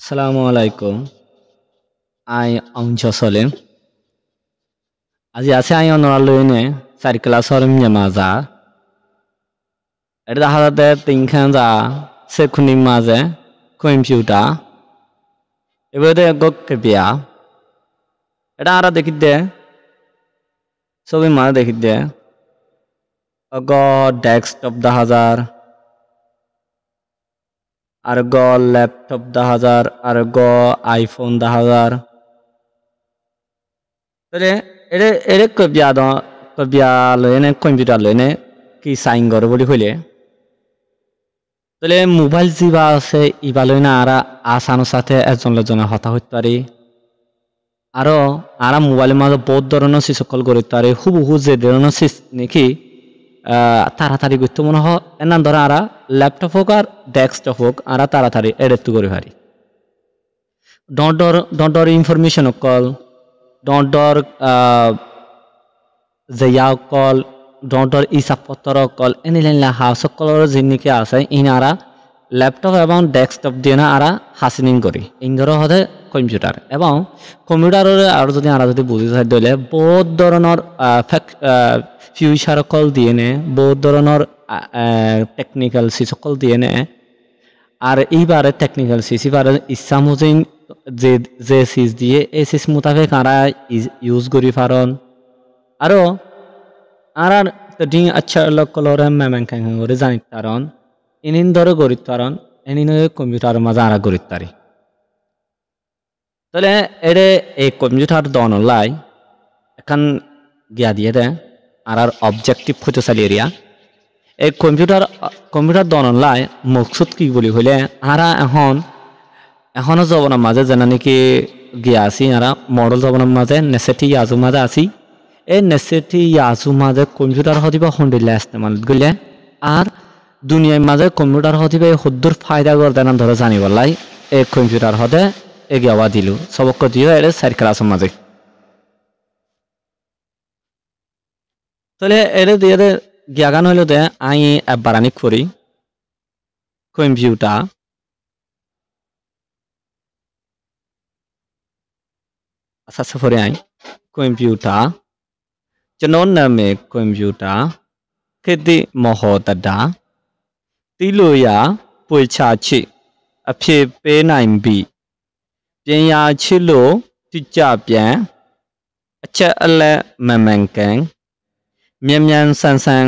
Assalamualaikum. I am Jocelyn. আজি আছে I অনরালইনে চারি ক্লাস হরম জামাজা। এটা হারাতে তিনখান যা সেখুনি মাঝে কম্পিউটার এবারে গক বিয়া এটা আরা দেখি দে সবই মাঝে দেখি দে অগ ডেস্কটপ 10,000 আর গ ল্যাপটপ 10,000 আর গ আইফোন 10,000 তাহলে এটা এটা কবিয়া লইনে কম্পিউটার লইনে কি সাইন করে বলি হইলে তাহলে মোবাইল যিবা আছে ইবা লইনে আরা আসানোর সাথে একজন লজনের হতা হইতে পারি আরো আরা মোবাইলের মাঝে বহুত ধরনের সিসকল করতে পারে হুবহু যে ধরনের সিস নাকি তাড়াতাড়ি করতে মনে হয় এনান ধরে আরা ল্যাপটপ হোক আর ডেস্কটপ হোক আরা তাড়াতাড়ি এডেক্ট করে পারি ডর ইনফরমেশন কল ডর জেয়া কল ডর ইসাপত্তর কল এনিলা হাউসকলর যিনিকে আছে ইনারা ল্যাপটপ এবং ডেস্কটপ দিয়ে না আরা হাসিনিং করি ইংরেজি হতে কম্পিউটার এবং কম্পিউটারের আর যদি আরা যদি বুঝি চাই দিলে বহুত ধরনের ফিউচার কল দিয়ে নে বহুত ধরনের টেকনিক্যাল সিসকল দিয়ে নে আর এইবারে টেকনিক্যাল সিস এবারে ইচ্ছা মজিন যে যে সিস দিয়ে এই সিস মোতাবেক আরা ইউজ করি পারন আরো আর ডিং আচ্ছা কলর মেমেন করে জানিত কারণ ইনিন ধরে গরিত কারণ এনিন কম্পিউটার মাঝে আরা গরিত পারি তাহলে এরে এই কম্পিউটার দনলাই এখন গিয়া দিয়ে দে আর অবজেক্টিভ হতে চালি এরিয়া এই কম্পিউটার দনলাই মকসুদ কি বলি হইলে আরা এখনো জবনের মাঝে যেনা নাকি গিয়া আছি আরা মডেল জবনের মাঝে নেসেটি ইয়াজু মাঝে আছি এই নেসেটি ইয়াজু মাঝে কম্পিউটার হতিবা হন্ডিলে ইস্তেমাল গলে আর দুনিয়ার মাঝে কম্পিউটার হতিবা হদ্দুর ফায়দা করতে না ধরে জানিবলাই এই কম্পিউটার হতে এগিয়াওয়া দিল সবক দিও এর চার ক্লাসের মাঝে তাহলে এর দিয়ে জ্ঞান হইল দে আই বারানি করি কম্পিউটার আচ্ছা সফরে আই কম্পিউটার চনন নামে কম্পিউটার খেতে মহতদা তিলোয়া পয়ছাছি আফে পে নাইম বি ပညာချစ်လို့တိကျပြန်အချက်အလက်မှန်မှန်ကန်မြန်မြန်ဆန်ဆန်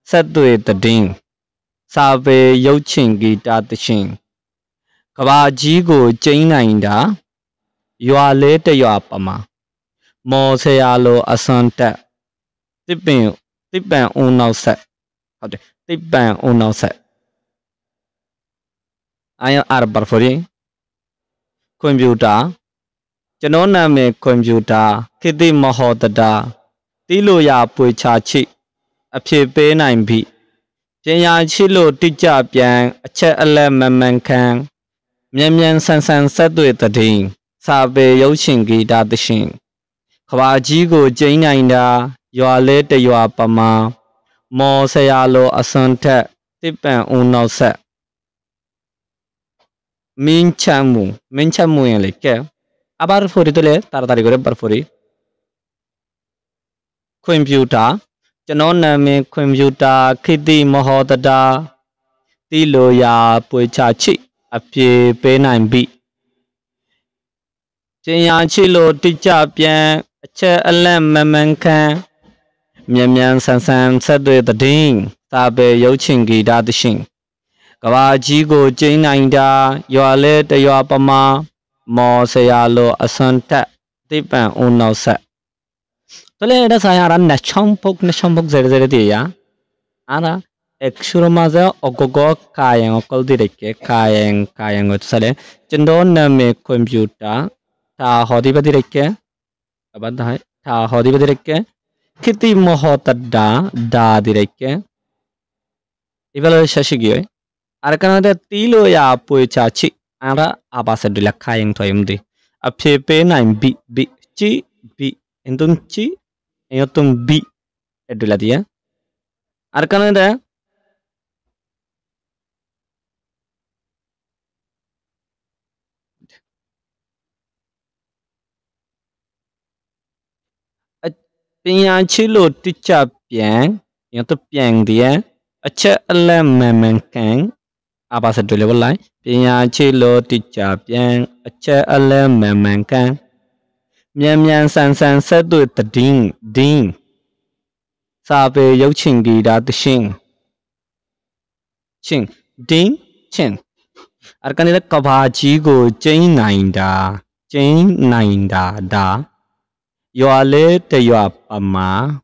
ဆက်သွယ်တဲ့စာပေရုပ်ချင်ဂီတသချင်းကဘာကြီးကိုကျင်းနိုင်တာရွာလေးတရွာပမာမော်ဆရာလိုအစွန်တက်တစ်ပန်ဦးနောက်ဆက်ဟုတ်တယ်တစ်ပန်ဦးနောက်ဆက်အာရအာဘာဖော်ရီကွန်ပျူတာကျွန်တော်နာမည်ကွန်ပျူတာခေတ်သစ်မဟောတတာတီးလို့ရပွေချချိအဖြစ်ပေးနိုင်ပြီပညာချစ်လို့တိကျပြန်အချက်အလက်မှန်မှန်ခံမြန်မြန်ဆန်ဆန်ဆက်သွယ်တဲ့စာပေရုပ်ရှင်ဂီတသရှင်ကဘာကြီးကိုကျင်းနိုင်တာရွာလဲတရွာပမာမော်ဆရာလိုအစွန်ထက်တစ်ပန်ဦးနောက်ဆက်မင်းချမ်းမှုရင်လေကဲআবার ফরি তুলে তাড়াতাড়ি করে বার ফরি কম্পিউটারကျွန်တော်နာမည်ကွန်ပျူတာခေတ်သစ်မဟောတတာတီးလို့ရပွေချချိအပြေပေးနိုင်ပြီကျင်ညာချစ်လို့တိကျပြန်အချက်အလက်မှန်မှန်ခံမြန်မြန်ဆန်ဆန်ဆက်သွယ်တဲ့စာပေရုပ်ချင်ဂီတသရှင်ကဘာကြီးကိုကျင်းနိုင်တာရွာလဲတရွာပမာမော်ဆရာလိုအစွန်တက်တိပန်ဦးနောက်ဆက်তাহলে এটা চাই আর নেচম্পক জেরে দিয়া আর একশুর মাঝে অগগ কায়ং দি রেখে কায়ং হচ্ছে চালে চন্দ্র নামে কম্পিউটার তা হদিবাদি রেখে আবার দাহাই তা হদিবাদি রেখে খিতি মহতা দা দি রেখে এবার শেষে গিয়ে আর কারণে তিলো ইয়া পয়চাছি ara abasa dula kayang toyum di apepe na bi ci bi entum ci eyotum bi edula dia ar kanada Pinya chilo ticha piang, yang tu piang dia, acha ala memang kang, apa sedule boleh? Pinya chilo ticha piang, acha ala memang kang, mian mian san san satu terding ding, sabe yau cinggi dah sing, cing ding cing. Arkan itu kabaji go chain nainda da. Yo ale te yo apama.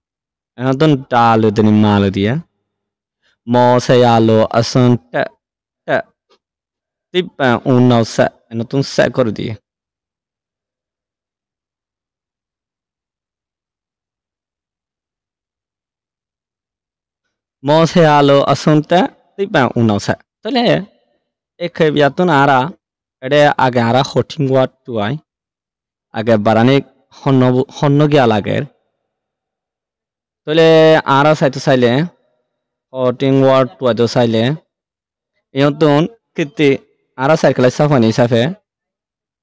Anotun talu deni malu dia. Mo sayalo asun te tipa unau sa. Anotun sa kor dia. Mo sayalo asun te tipa unau sa. Tole ek biatun ara. Ede agara hoting wat tuai. Agar barane honno gya lager. Tole ara saitu saile. Hoting wat tuai do saile. Yotun kiti ara circle safani safe.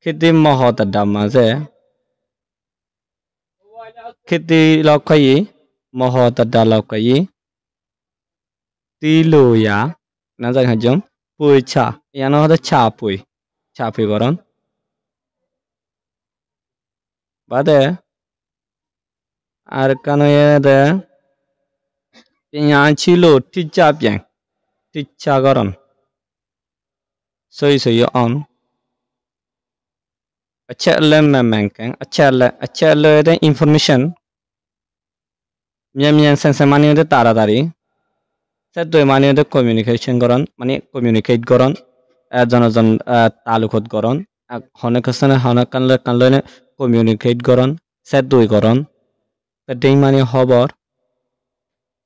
Kiti mohot damaze. Kiti lokai mohot dalokai. Tiluya. Nazar hajum. Pui cha. Yano hada cha pui. Cha pui goron. Bade. Arkano yede. Pinya chilo ticha piang. Ticha goron. Soy on. Acha lem mengkeng. Acha le information. Mian sensemani de taradari. Satu mani de communication goron. Mani communicate goron. Jon talukot goron. Hone kasane hone kanle communicate goron. Satu goron. Keding mani hobor.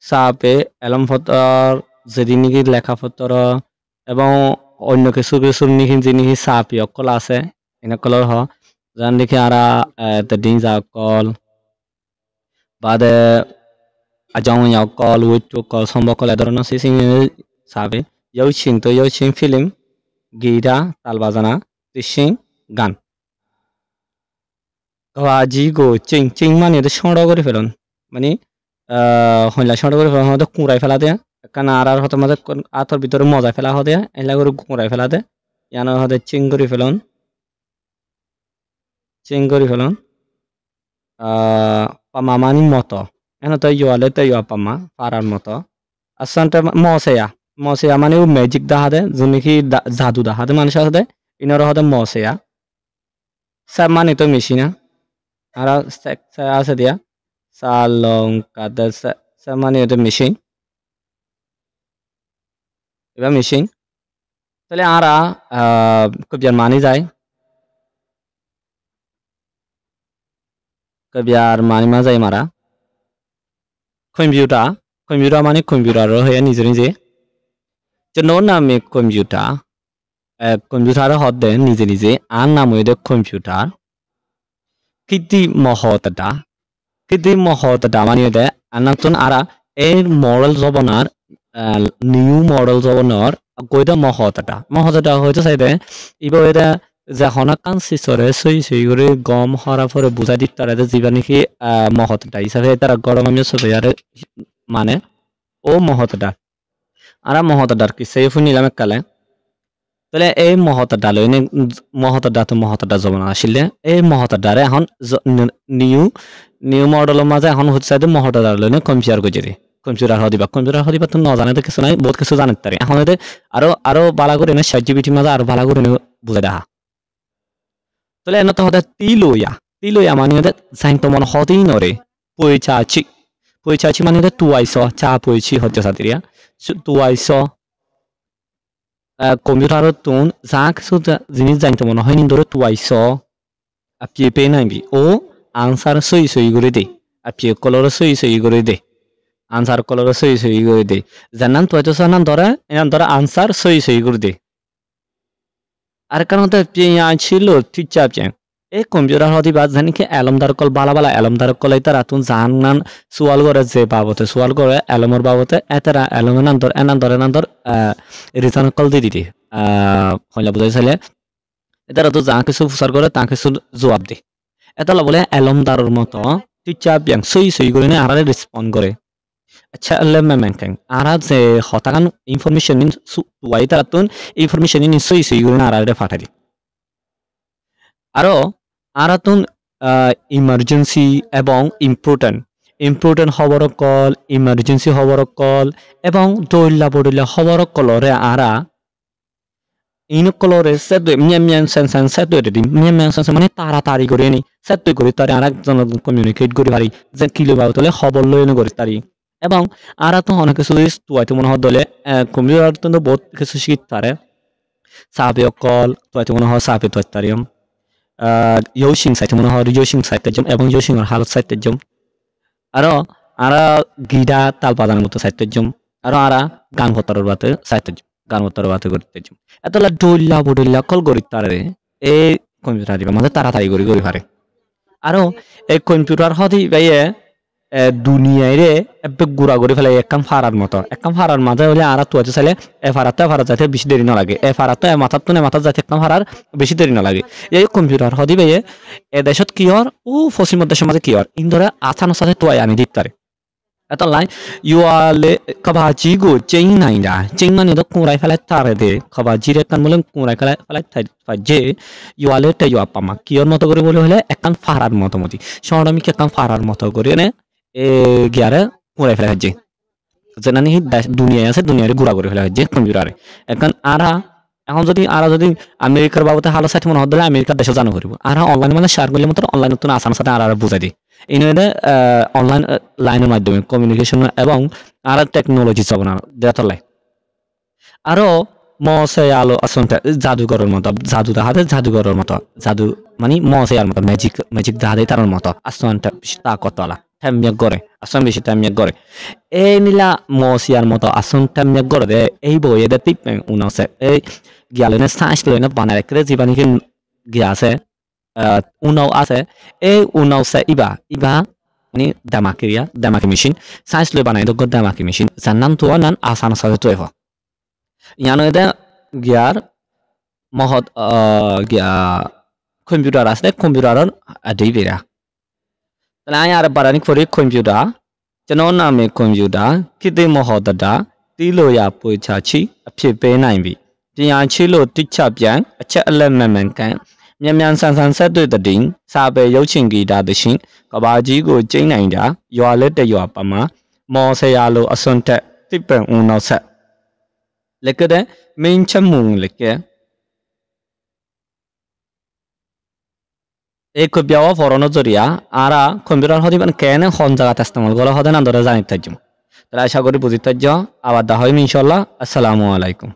Sape alam fotor. Zedini lekha fotor. Ebang অন্য কিছু কিছু নিহি সাপি অকল আছে এনে colour হ জান দেখি আরা তে ডিং যা কল বাদে আজাং ইয়া কল উইথ টু কল সম্ভব কল ধরন সিসিং সাবে ইয়ৌচিং ফিল্ম গীতা তাল বাজানা তিসিং গান গাজি গো চিং মানে এটা সংড় করে ফেলন মানে হইলা সংড় করে ফেলন হয়তো কুঁড়াই ফেলা দেয়া কারণ আর হতে মাঝে আতর ভিতরে মজা ফেলা হতে এলা করে কুঁড়াই ফেলা দে ইয়ানো হতে চিং করে ফেলন পামা মানি মতো এনে তো ইয়োলে তো ইয়া পামা পারার মতো আসante মসেয়া মানে ও ম্যাজিক দেখা দে যিনি কি জাদু দেখা দে মানুষ আছে ইনর হতে মসেয়া সব মানে তো মেশিনা আর আছে দিয়া সালং কাদা সব মানে এটা মেশিন এবার মেশিন তাহলে আরা কবিয়ার মানি যায় কবিয়ার মানি মা যায় মারা কম্পিউটার মানে কম্পিউটার হয়ে নিজে যে নামে কম্পিউটার হদে নিজে আর নাম হয়ে কম্পিউটার কিতি মহতটা মানে দে আনাতন আরা এই মডেল জবনার নিউ মডেল জবনার কইটা মহতটা হয়তো চাইদে ইবা এটা যখন কানসিসরে সই করে গম হরা পরে বুঝাই দিত তারা যিবা নাকি মহতটা হিসাবে তারা গরম আমি সবাই মানে ও মহতটা আর মহতটার কি সেই নিলাম কালে তাহলে এই মহতটা লইনে মহতটা জবনা আসলে এই মহতটারে এখন নিউ মডেলের মাঝে এখন হচ্ছে মহতটা লইনে কম্পিউটার হদিবা তো নজানে তো কিছু নাই বহুত কিছু জানে তারে এখন আরো বালা করে না সাহায্যবিটি মাঝে আরো বালা করে বুঝাই দেখা তাহলে এনে তো হতে তিলইয়া মানে সাইন তো মনে হতেই নরে পয়চাচি মানে তুয়াইছ চা পয়ছি হচ্ছে সাথিয়া তুয়াইছ কম্পিউটারত তুন যা কিছু জিনিস জানতে মনে হয় ধরে তুয়াইছ আপনি পে নাইবি ও আনসার সই করে দে আপনি কলর সই করে দে আনসার কলর সই করে দে জানান তুয়াইছ নান ধরে আনসার সই করে দে আর কারণ পিয়া ছিল টিচার চেন এই কম্পিউটার হদি বাদ জানি কি এলমদার কল বালা এলমদার কল এটা রাতুন জানান সুয়াল করে যে বাবতে সুয়াল করে এলমর বাবতে এতারা এলমের নান্দর রিটার্ন কল দি দিদি হইলা বুঝাইছিলে এটা রাতু যা কিছু ফুসার করে তা কিছু জবাব দে এটা বলে এলমদারের মতো টিচার বিয়াং সই সই করে নে আরারে রেসপন্ড করে আচ্ছা আল্লাহ মেমেনকেন আরা যে হতাকান ইনফরমেশন ইন ওয়াই তারাতুন ইনফরমেশন ইন সই সই করে আরারে ফাটারি আরো আরাতুন ইমার্জেন্সি এবং ইম্পর্টেন্ট খবর কল ইমার্জেন্সি খবর কল এবং দৈল্লা বডইল্লা খবর কলরে আরা ইনকলরে সেট মিয়ান সেন্সেন সেট দি মিয়ান সেন্সেন মানে তাড়াতাড়ি করে নি সেট করে তারে আরেকজন কমিউনিকেট করে পারি যে কিলো বাউতলে খবর লই নে করে তারি এবং আরা তো অনেক কিছু তুইতে মনে হয় দলে কম্পিউটার তো বহুত কিছু শিখতে পারে সাবে কল তুইতে মনে হয় সাবে তুই তারিম ইউশিং সাইতে মনে হয় ইউশিং সাইতে জম এবং ইউশিং এর হালত সাইতে জম আরো আরা গিডা তাল বাজানোর মতো সাইতে জম আরো আরা গান হতার বাতে সাইতে জম গান হতার বাতে করতে জম এতলা ডইল্লা বডইল্লা কল করি তারে এই কম্পিউটার দিবা মানে তাড়াতাড়ি করি পারে আরো এই কম্পিউটার হদি বাইয়ে দুনিয়ায় রে এবে গুড়া করে ফেলে একখান ফারার মাঝে হলে আর তুই চাইলে এ ফারার যাতে বেশি দেরি না লাগে এ ফারাতে মাথার তো মাথার যাতে একখান ফারার বেশি দেরি না লাগে এই কম্পিউটার হদি ভাইয়ে এ দেশত কি হর ও পশ্চিম দেশের মাঝে কি হর ইন্দরে আছানোর সাথে তুই আনি দিতে পারে এত লাই ইউয়ালে কবাজি গো চেইন নাই না চেইন মানে তো কুড়াই ফেলাই তারে দে কবাজি রে কান বলে কুড়াই ফেলাই যে ইউয়ালে তে ইউয়া পামা কিয়র মতো করে বলে হলে একখান ফারার মতো মতি সরমি একখান ফারার মতো করে নে এ গিয়ারে কুড়াই ফেলা হচ্ছে যেনানি দুনিয়ায় আছে দুনিয়ারে গুড়া করে ফেলা হচ্ছে কম্পিউটারে এখন এখন যদি আমেরিকার বাবদে হালো সাথে মনে হলে আমেরিকার দেশে জানো করবো আর অনলাইন মানে শেয়ার করলে মতো অনলাইন নতুন আসানোর সাথে আর বুঝাই দিই এই নয় অনলাইন লাইনের মাধ্যমে কমিউনিকেশন এবং আর টেকনোলজি যাব না দেখালাই আরো মসে আলো আসলে জাদুঘরের মতো জাদু দেখাতে জাদুঘরের মতো জাদু মানে মসে আর মতো ম্যাজিক দেখাতে তার মতো আসমানটা তা কতলা ঠামিয়া গড়ে আসন বেশি ঠামিয়া গড়ে এই নিলা মসিয়ার মতো আসন ঠামিয়া গড়ে দে এই বইয়ে দে টিপ উনাসে এই গিয়ালেনে সাইন্স লইনে বানায় রেখে জীবানিকে গিয়া আছে উনাও আছে এই উনাওসে ইবা মানে দামাকি মেশিন সাইন্স লই বানাই দগ দামাকি মেশিন যার নাম তো নান আসান সাথে তো এফ ইয়ানো এদে গিয়ার মহৎ গিয়া কম্পিউটার আছে কম্পিউটারন আদি বেরা তাহলে আমি আর বারানি করি কম্পিউটার যেন নামে কম্পিউটার কিতে মহদা তিলোয়া পয়ছাছি আফিপে নাইবি তিয়া ছিল টিচা পিয়ান আচ্ছা আল্লামেমেনকানမြန်ဆန်ဆန်ဆက်တွေ့တဲ့တင်စာပေရုပ်ချင်းဂီတာသရှင်ကဘာကြီးကိုကျင်းနိုင်တာရွာလက်တရွာပမာမော်ဆရာလိုအစွန်တက်တိပန်ဦးနောက်ဆက်လက်ကတဲ့မင်းချမှုလက်ကएक ब्यावा फॉरनो जरिया आरा कम्पिউটার হদি মানে কেন হন জায়গাতে ইস্তেমাল করা হদে না ধরে জানিতে তাজ্জম তাহলে আশা করি বুঝিতে আবার দা হয় ইনশাআল্লাহ আসসালামু আলাইকুম